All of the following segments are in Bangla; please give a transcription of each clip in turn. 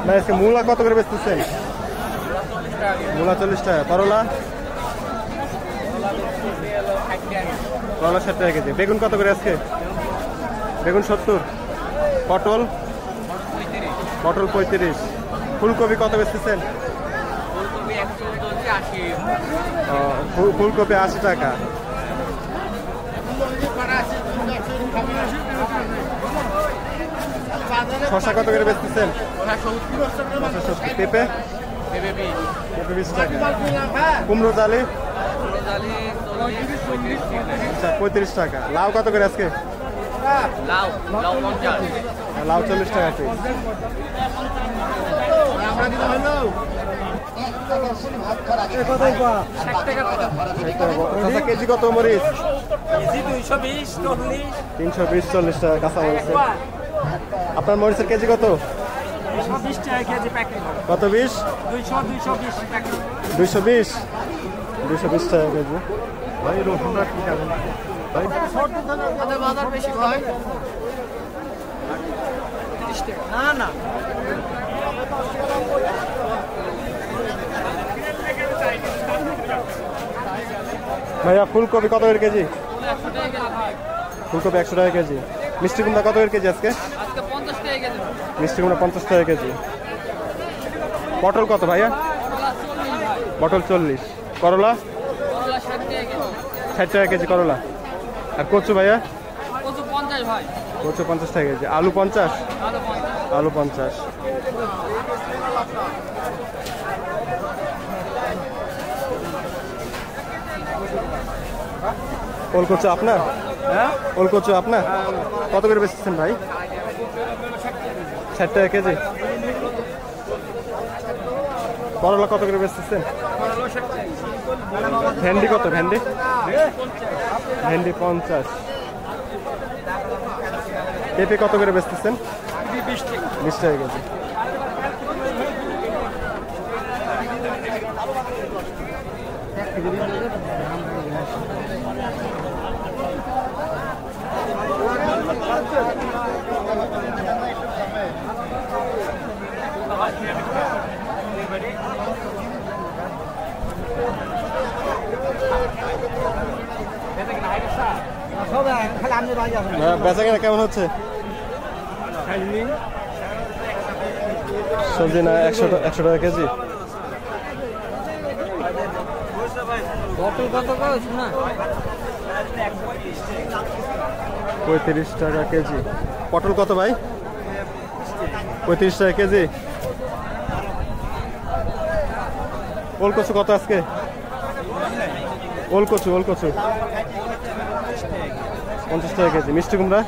ভাই আজকে মূলা কত করে বেচতেছেন? মূলা 40 টাকা। করলা? করলা 60 টাকা কেজি। বেগুন কত করে আজকে? বেগুন 70। পটল? পটল 35। ফুলকপি কত বেচতেছেন? ফুলকপি 80 টাকা। শসা কত করে বেচতেছেন? পেঁপে? পেঁপে 20 টাকা। কুমড়ো জালি? 35 টাকা। লাউ কত করে আজকে? লাউ 40 টাকা কেজি। কেজি কত মরিচ? 320 40 টাকা কাঁচা মরিচ। আপনার মরিচের কেজি কত? 220 টাকা কেজি প্যাকেট। কত 20? 220 প্যাকেট। 220 টাকা কেজি। ভাই রসুনটা ঠিক আছে ভাই? বাজার বেশি ভাই। না না ভাইয়া ফুলকপি কত করে কেজি? ফুলকপি 100 টাকা কেজি। মিষ্টি কুমড়া কত করে কেজি আজকে? মিষ্টি কুমড়া 50 টাকা কেজি। পটল কত ভাইয়া? পটল 40। করলা? 60 টাকা কেজি করলা। আর কচু ভাইয়া? কচু 50 টাকা কেজি। আলু 50? আলু 50। ওলকচু আপনার? ওলকচু আপনার? কত করে বেচতেছেন ভাই? 60 টাকা কেজি। করলা কত করে বেচতেছেন? ভেন্ডি কত? ভেন্ডি? ভেন্ডি 50। পেঁপে কত করে বেচতেছেন? 20 টাকা কেজি। বেচা কেনা কেমন হচ্ছে? সবজি না 100 টাকা কেজি। পটল কত করে? 35 টাকা কেজি। পটল কত ভাই? 35 টাকা কেজি। ওলকচু কত আজকে? ওলকচু 50 টাকা কেজি। মিষ্টি কুমড়া?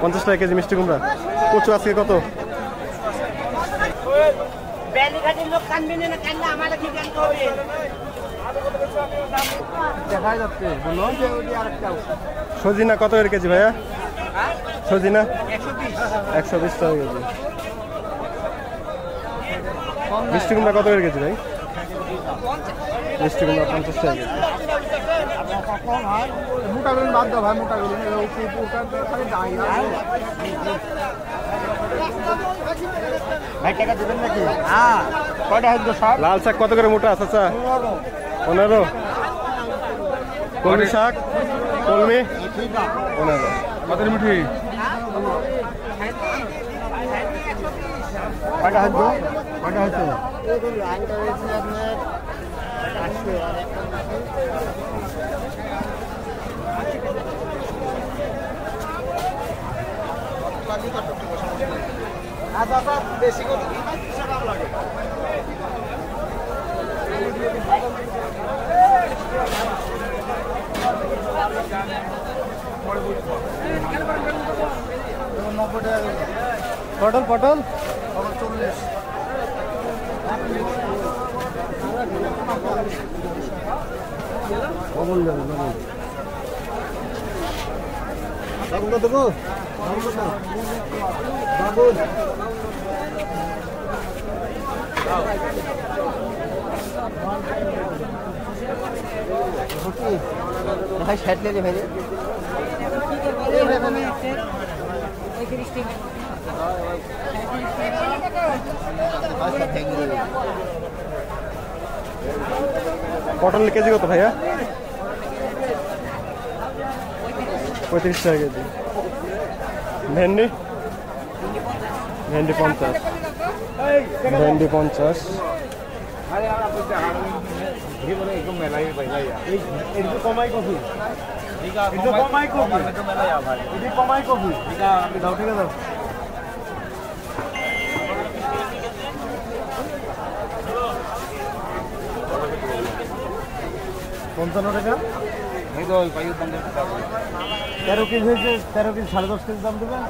50 টাকা কেজি মিষ্টি কুমড়া। কচু আজকে কত? সজিনা কত করে কেজি ভাইয়া? সজিনা 120 টাকা কেজি। মিষ্টি কুমড়া কত করে কেজি ভাই? মিষ্টি কুমড়া 50 টাকা কেজি। মোটা করে বাদ দাও ভাই, মোটা করে ভাই টাকা দেবেন নাকি? হ্যাঁ কয়টা হচ্ছে সব? লাল শাক কত করে মোটা আছে? 15। কলমি শাক? কলমি 15। কত মিঠি? কয়টা হচ্ছে? কয়টা হচ্ছে? বেশি করে লাগে। পটল 40। ভাই 60 ले भाई পটলের কেজি কত ভাইয়া? 35 টাকা কেজি। ভেন্ডি? ভেন্ডি 50। ভেন্ডি 50। কমাই কফি কমাই কফি কমাই কফি দাও ঠিক আছে 55 টাকা। 13 কেজি হয়েছে, 13 কেজি 10.5 কেজি দাম দেবেন।